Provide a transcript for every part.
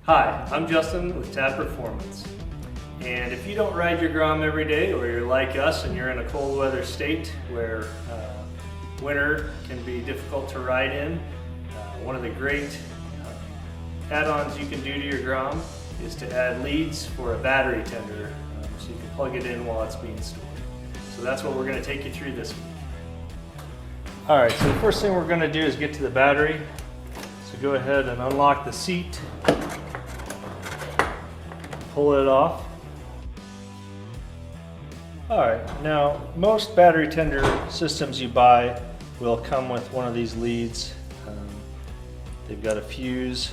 Hi, I'm Justin with Tab Performance. And if you don't ride your Grom every day, or you're like us and you're in a cold weather state where winter can be difficult to ride in, one of the great add-ons you can do to your Grom is to add leads for a battery tender, so you can plug it in while it's being stored. So that's what we're going to take you through this week. Alright, so the first thing we're going to do is get to the battery. So go ahead and unlock the seat, pull it off. Alright, now most battery tender systems you buy will come with one of these leads. They've got a fuse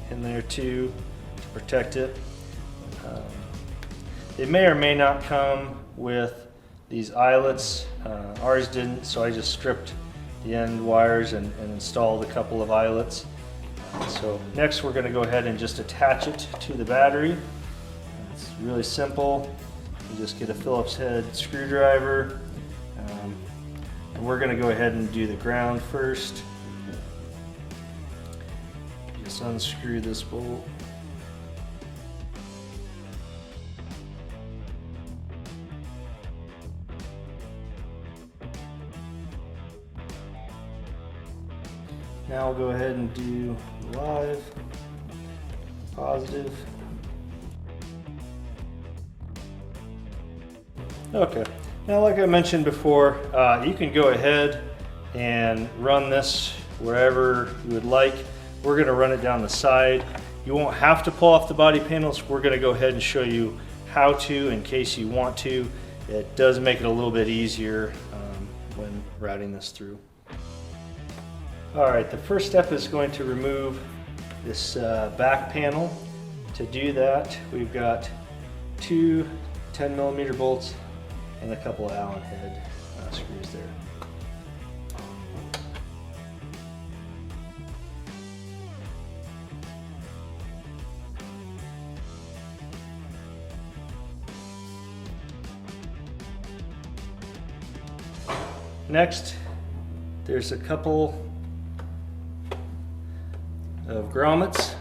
in there too to protect it. They may or may not come with these eyelets. Ours didn't, so I just stripped the end wires and installed a couple of eyelets. So next we're going to go ahead and just attach it to the battery. It's really simple. You just get a Phillips head screwdriver, and we're going to go ahead and do the ground first. Just unscrew this bolt. Now we'll go ahead and do live, positive. Okay, now like I mentioned before, you can go ahead and run this wherever you would like. We're going to run it down the side. You won't have to pull off the body panels. We're going to go ahead and show you how to in case you want to. It does make it a little bit easier when routing this through. Alright, the first step is going to remove this back panel. To do that, we've got two 10mm bolts and a couple of Allen head screws there. Next, there's a couple of grommets,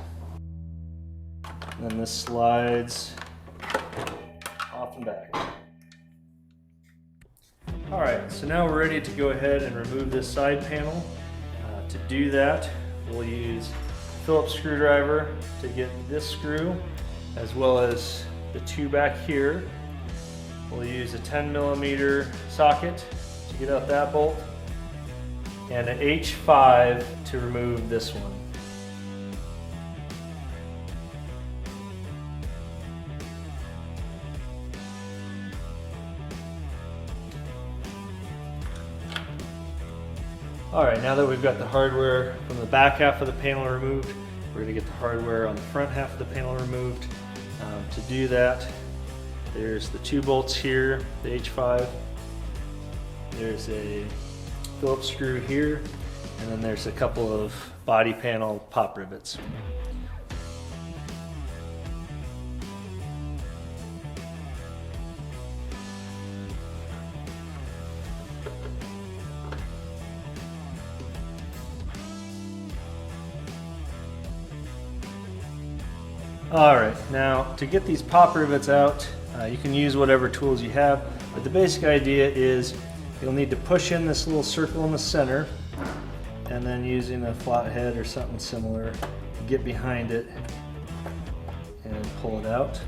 and then this slides off and back. Alright, so now we're ready to go ahead and remove this side panel. To do that, we'll use a Phillips screwdriver to get this screw, as well as the two back here. We'll use a 10mm socket to get out that bolt, and an H5 to remove this one. Alright, now that we've got the hardware from the back half of the panel removed, we're going to get the hardware on the front half of the panel removed. To do that, there's the two bolts here, the H5. There's a Phillips screw here, and then there's a couple of body panel pop rivets. Alright, now to get these pop rivets out, you can use whatever tools you have, but the basic idea is you'll need to push in this little circle in the center, and then using a flathead or something similar, get behind it and pull it out.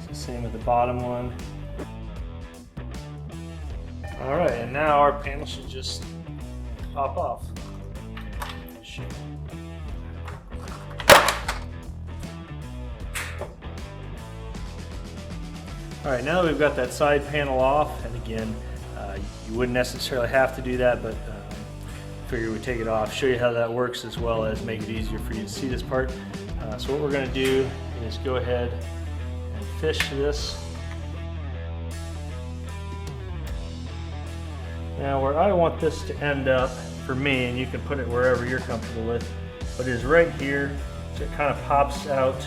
So same with the bottom one. Alright, and now our panel should just pop off. Alright, now that we've got that side panel off, and again, you wouldn't necessarily have to do that, but figure we'd take it off, show you how that works, as well as make it easier for you to see this part. So what we're going to do is go ahead and fish this. Now where I want this to end up for me, and you can put it wherever you're comfortable with, but it is right here, so it kind of pops out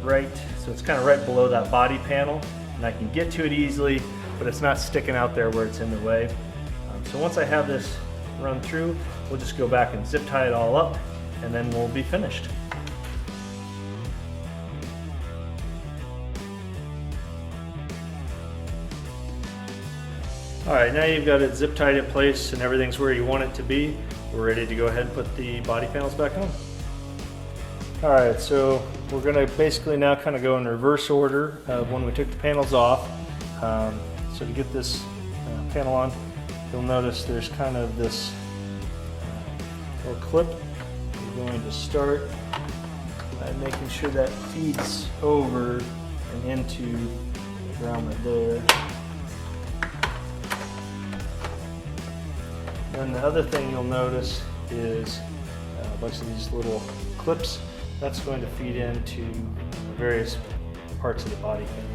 right, so it's kind of right below that body panel, and I can get to it easily, but it's not sticking out there where it's in the way. So once I have this run through, we'll just go back and zip tie it all up, and then we'll be finished. All right, now you've got it zip tied in place and everything's where you want it to be. We're ready to go ahead and put the body panels back on. All right, so we're gonna basically now kind of go in reverse order of when we took the panels off. So to get this panel on, you'll notice there's kind of this little clip. We're going to start by making sure that feeds over and into the ground there. And the other thing you'll notice is a bunch of these little clips. That's going to feed into various parts of the body panel.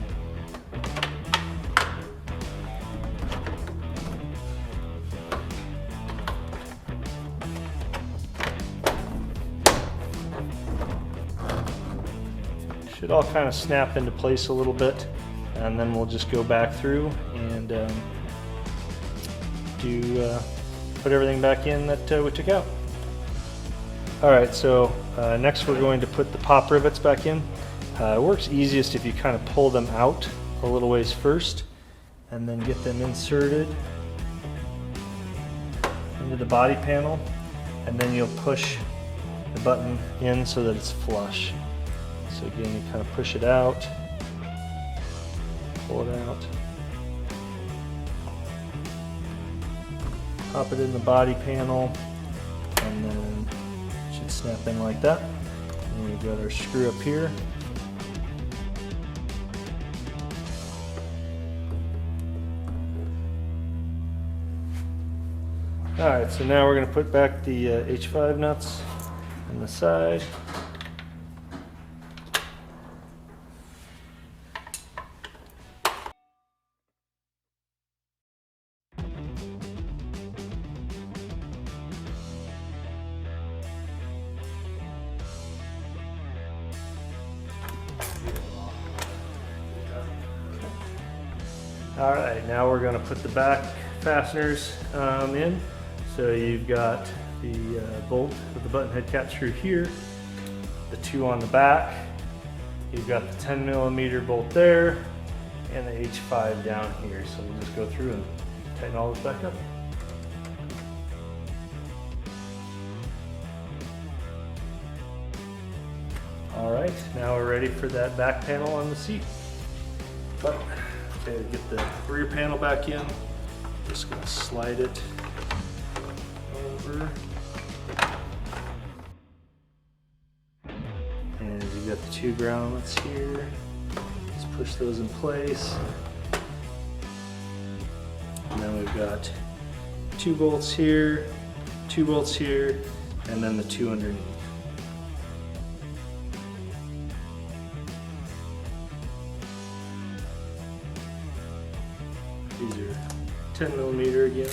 Should all kind of snap into place a little bit, and then we'll just go back through and put everything back in that we took out. Alright, so next we're going to put the pop rivets back in. It works easiest if you kind of pull them out a little ways first and then get them inserted into the body panel, and then you'll push the button in so that it's flush. So again, you kind of push it out, pull it out, pop it in the body panel, and then it should snap in like that. And we've got our screw up here. Alright, so now we're going to put back the H5 nuts on the side. Alright, now we're going to put the back fasteners in. So you've got the bolt with the button head cap screw here, the two on the back, you've got the 10mm bolt there, and the H5 down here. So we'll just go through and tighten all this back up. Alright, now we're ready for that back panel on the seat. Okay, to get the rear panel back in, just going to slide it over. And you've got the two grommets here. Just push those in place. And then we've got two bolts here, and then the two underneath. These are 10mm again.